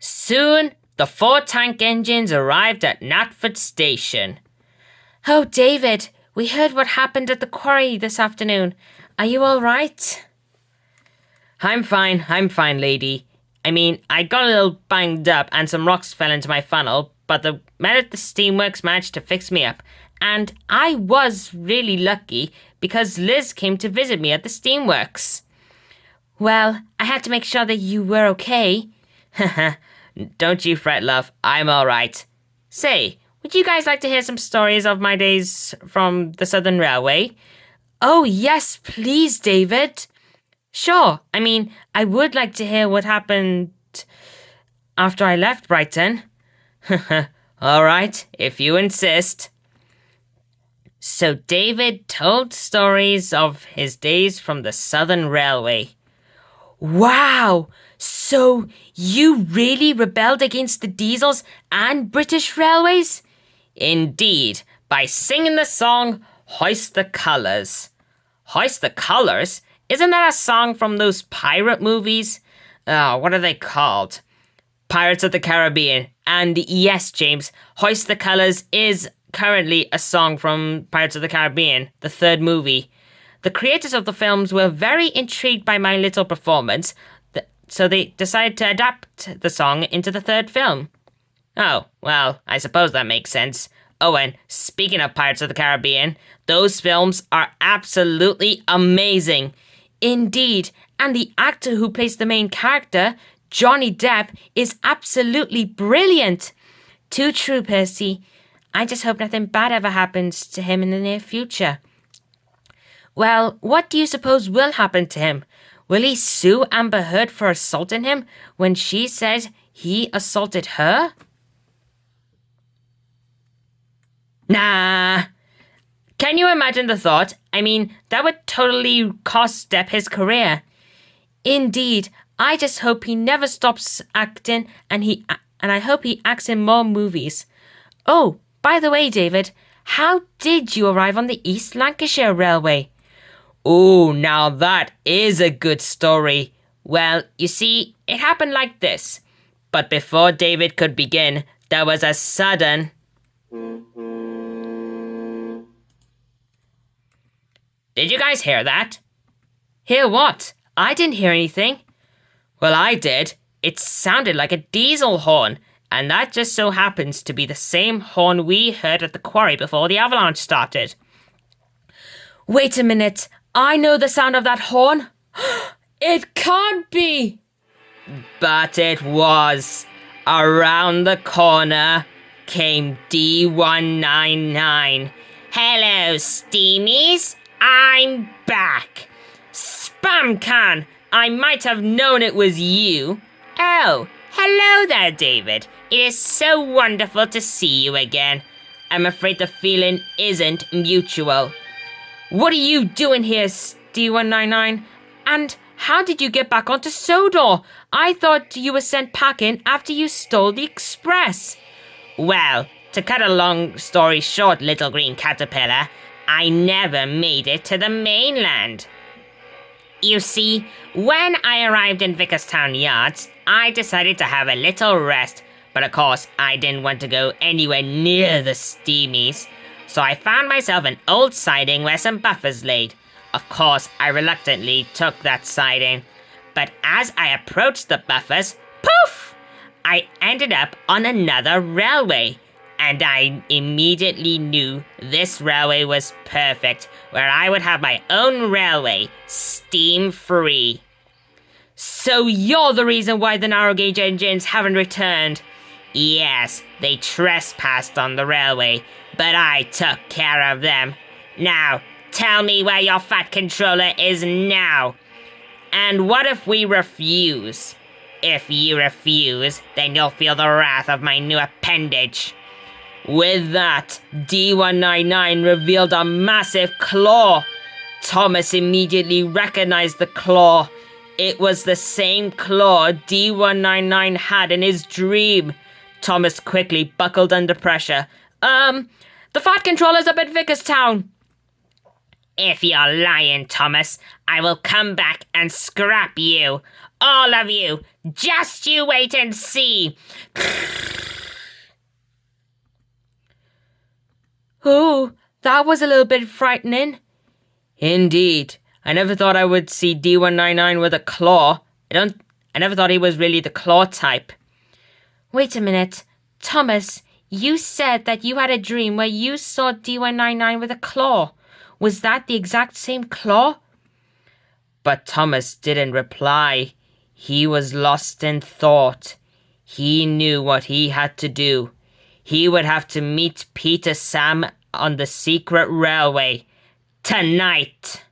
Soon, the 4 tank engines arrived at Knapford Station. Oh, David, we heard what happened at the quarry this afternoon. Are you all right? I'm fine, lady. I mean, I got a little banged up and some rocks fell into my funnel, but the men at the steamworks managed to fix me up. And I was really lucky because Liz came to visit me at the steamworks. Well, I had to make sure that you were okay. Don't you fret, love. I'm all right. Say, would you guys like to hear some stories of my days from the Southern Railway? Oh, yes, please, David. Sure. I mean, I would like to hear what happened after I left Brighton. All right, if you insist. So David told stories of his days from the Southern Railway. Wow! So you really rebelled against the diesels and British Railways? Indeed, by singing the song Hoist the Colours. Hoist the Colours? Isn't that a song from those pirate movies? What are they called? Pirates of the Caribbean. And yes, James, Hoist the Colours is currently a song from Pirates of the Caribbean, the 3rd movie. The creators of the films were very intrigued by my little performance, so they decided to adapt the song into the 3rd film. Oh, well, I suppose that makes sense. Oh, and speaking of Pirates of the Caribbean, those films are absolutely amazing. Indeed, and the actor who plays the main character, Johnny Depp, is absolutely brilliant. Too true, Percy. I just hope nothing bad ever happens to him in the near future. Well, what do you suppose will happen to him? Will he sue Amber Heard for assaulting him when she said he assaulted her? Nah. Can you imagine the thought? I mean, that would totally cost Depp his career. Indeed, I just hope he never stops acting and I hope he acts in more movies. Oh, by the way, David, how did you arrive on the East Lancashire Railway? Oh, now that is a good story. Well, you see, it happened like this. But before David could begin, there was a sudden... Did you guys hear that? Hear what? I didn't hear anything. Well, I did. It sounded like a diesel horn, and that just so happens to be the same horn we heard at the quarry before the avalanche started. Wait a minute. I know the sound of that horn. It can't be. But it was. Around the corner came D199. Hello, Steamies. I'm back. Spamcan, I might have known it was you. Oh, hello there, David. It is so wonderful to see you again. I'm afraid the feeling isn't mutual. What are you doing here, D199? And how did you get back onto Sodor? I thought you were sent packing after you stole the express. Well, to cut a long story short, little green caterpillar, I never made it to the mainland. You see, when I arrived in Vickerstown Yards, I decided to have a little rest, but of course I didn't want to go anywhere near the steamies. So I found myself an old siding where some buffers laid. Of course, I reluctantly took that siding. But as I approached the buffers, poof! I ended up on another railway. And I immediately knew this railway was perfect, where I would have my own railway, steam-free. So you're the reason why the narrow gauge engines haven't returned? Yes, they trespassed on the railway, but I took care of them. Now, tell me where your fat controller is now. And what if we refuse? If you refuse, then you'll feel the wrath of my new appendage. With that, D199 revealed a massive claw. Thomas immediately recognized the claw. It was the same claw D199 had in his dream. Thomas quickly buckled under pressure. The fat controller's up at Vickerstown. If you're lying, Thomas, I will come back and scrap you. all of you. Just you wait and see. Oh, that was a little bit frightening. Indeed. I never thought I would see D199 with a claw. I never thought he was really the claw type. Wait a minute. Thomas, you said that you had a dream where you saw D199 with a claw. Was that the exact same claw? But Thomas didn't reply. He was lost in thought. He knew what he had to do. He would have to meet Peter Sam on the secret railway tonight.